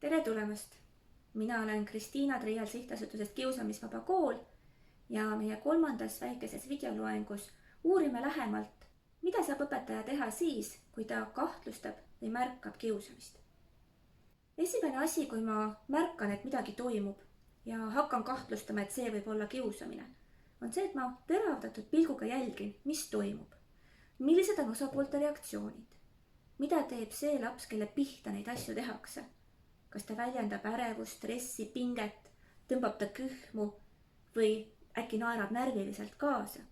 Tere tulemast! Mina olen Kristiina Treial sihtasutusest Kiusamisvaba Kool ja meie 3. väikeses videoloengus uurime lähemalt, mida saab õpetaja teha siis, kui ta kahtlustab või märkab kiusamist. Esimene asi, kui ma märkan, et midagi toimub ja hakkan kahtlustama, et see võib olla kiusamine, on see, et ma teravdatud pilguga jälgin, mis toimub. Millised on osapoolte reaktsioonid? Mida teeb see laps, kelle pihta neid asju tehakse? Kas ta väljendab ärevust, stressi, pinget, tõmbab ta kühmu või äkki naerab närviliselt kaasa?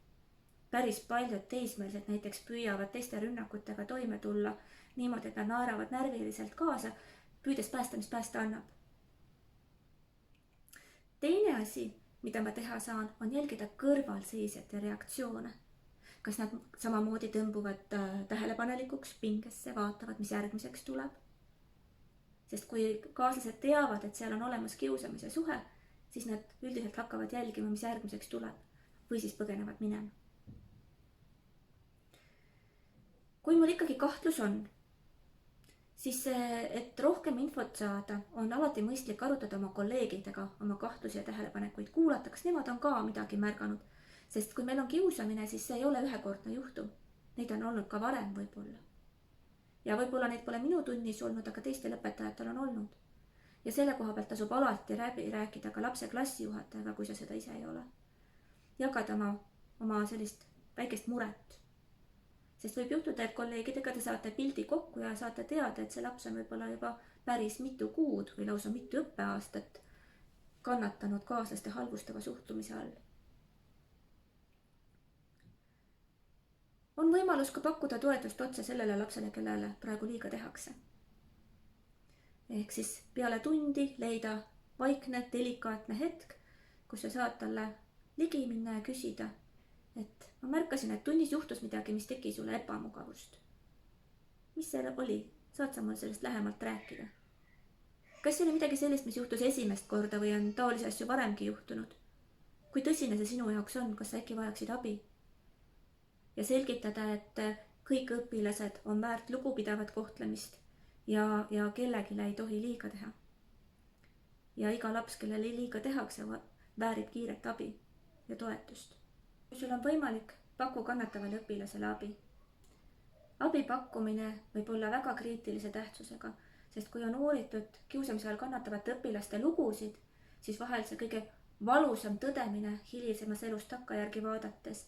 Päris paljud teismelised näiteks püüavad teiste rünnakutega toime tulla niimoodi, et nad naeravad närviliselt kaasa, püüdes päästa, mis päästa annab. Teine asi, mida ma teha saan, on jälgida kõrvalseisjate reaktsioone. Kas nad samamoodi tõmbuvad tähelepanelikuks pingesse, vaatavad, mis järgmiseks tuleb? Sest kui kaaslased teavad, et seal on olemas kiusamise suhe, siis nad üldiselt hakkavad jälgima, mis järgmiseks tuleb või siis põgenevad minema. Kui mul ikkagi kahtlus on, siis et rohkem infot saada, on alati mõistlik arutada oma kolleegidega oma kahtlusi ja tähelepanekuid, kuulata, kas nemad on ka midagi märganud. Sest kui meil on kiusamine, siis see ei ole ühekordne juhtum. Neid on olnud ka varem võib-olla. Ja võib-olla neid pole minu tunnis olnud, aga teistel õpetajatel on olnud. Ja selle koha pealt tasub alati rääkida ka lapse klassijuhatajaga, kui sa seda ise ei ole. Jagada oma sellist väikest muret. Sest võib juhtuda, et kolleegidega te saate pildi kokku ja saate teada, et see laps on võib-olla juba päris mitu kuud või lausa mitu õppeaastat kannatanud kaaslaste halvustava suhtumise all. On võimalus ka pakkuda toetust otse sellele lapsele, kellele praegu liiga tehakse. Ehk siis peale tundi leida vaikne, delikaatne hetk, kus sa saad talle ligi minna ja küsida, et ma märkasin, et tunnis juhtus midagi, mis tegi sulle ebamugavust. Mis see oli? Saad sa mul sellest lähemalt rääkida? Kas see oli midagi sellist, mis juhtus esimest korda või on taolisi asju varemgi juhtunud? Kui tõsine see sinu jaoks on, kas sa äkki vajaksid abi? Ja selgitada, et kõik õpilased on väärt lugupidavat kohtlemist ja kellegile ei tohi liiga teha. Ja iga laps, kellele liiga tehakse, väärib kiiret abi ja toetust. Kui sul on võimalik, paku kannatavale õpilasele abi. Abi pakkumine võib olla väga kriitilise tähtsusega, sest kui on uuritud kiusamise all kannatavate õpilaste lugusid, siis vahel see kõige valusam tõdemine hilisemas elus takkajärgi vaadates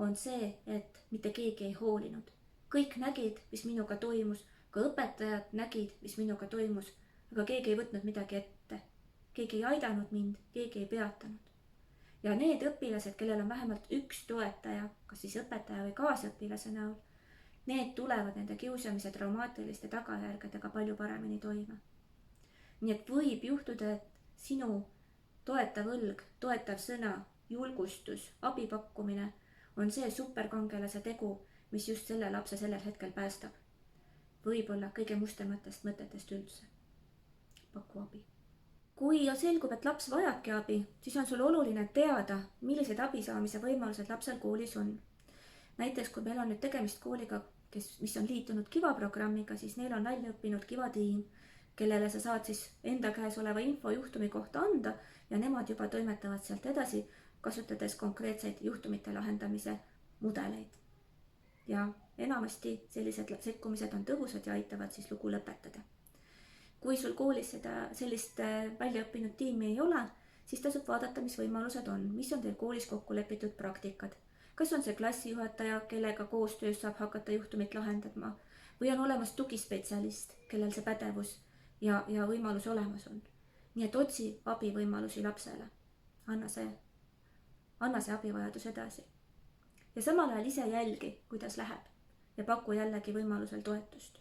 on see, et mitte keegi ei hoolinud. Kõik nägid, mis minuga toimus, ka õpetajad nägid, mis minuga toimus, aga keegi ei võtnud midagi ette. Keegi ei aidanud mind, keegi ei peatanud. Ja need õpilased, kellel on vähemalt üks toetaja, kas siis õpetaja või kaasõpilase näol, need tulevad nende kiusamise traumaatiliste tagajärgedega palju paremini toime. Nii et võib juhtuda, et sinu toetav õlg, toetav sõna, julgustus, abipakkumine on see superkangelase tegu, mis just selle lapse sellel hetkel päästab. Võib-olla kõige mustematest mõtetest üldse. Paku abi. Kui selgub, et laps vajabki abi, siis on sul oluline teada, millised abi saamise võimalused lapsel koolis on. Näiteks, kui meil on nüüd tegemist kooliga, mis on liitunud Kiva programmiga, siis neil on välja õppinud Kiva tiim, kellele sa saad siis enda käes oleva info juhtumi kohta anda ja nemad juba toimetavad sealt edasi, kasutades konkreetseid juhtumite lahendamise mudeleid. Ja enamasti sellised sekkumised on tõhusad ja aitavad siis lugu lõpetada. Kui sul koolis sellist väljaõppinud tiimi ei ole, siis tasub vaadata, mis võimalused on, mis on teil koolis kokku lepitud praktikad. Kas on see klassijuhataja, kellega koostöös saab hakata juhtumit lahendama või on olemas tugispetsialist, kellel see pädevus ja võimalus olemas on. Nii et otsi abivõimalusi lapsele. Anna see abivajadus edasi. Ja samal ajal ise jälgi, kuidas läheb ja paku jällegi võimalusel toetust.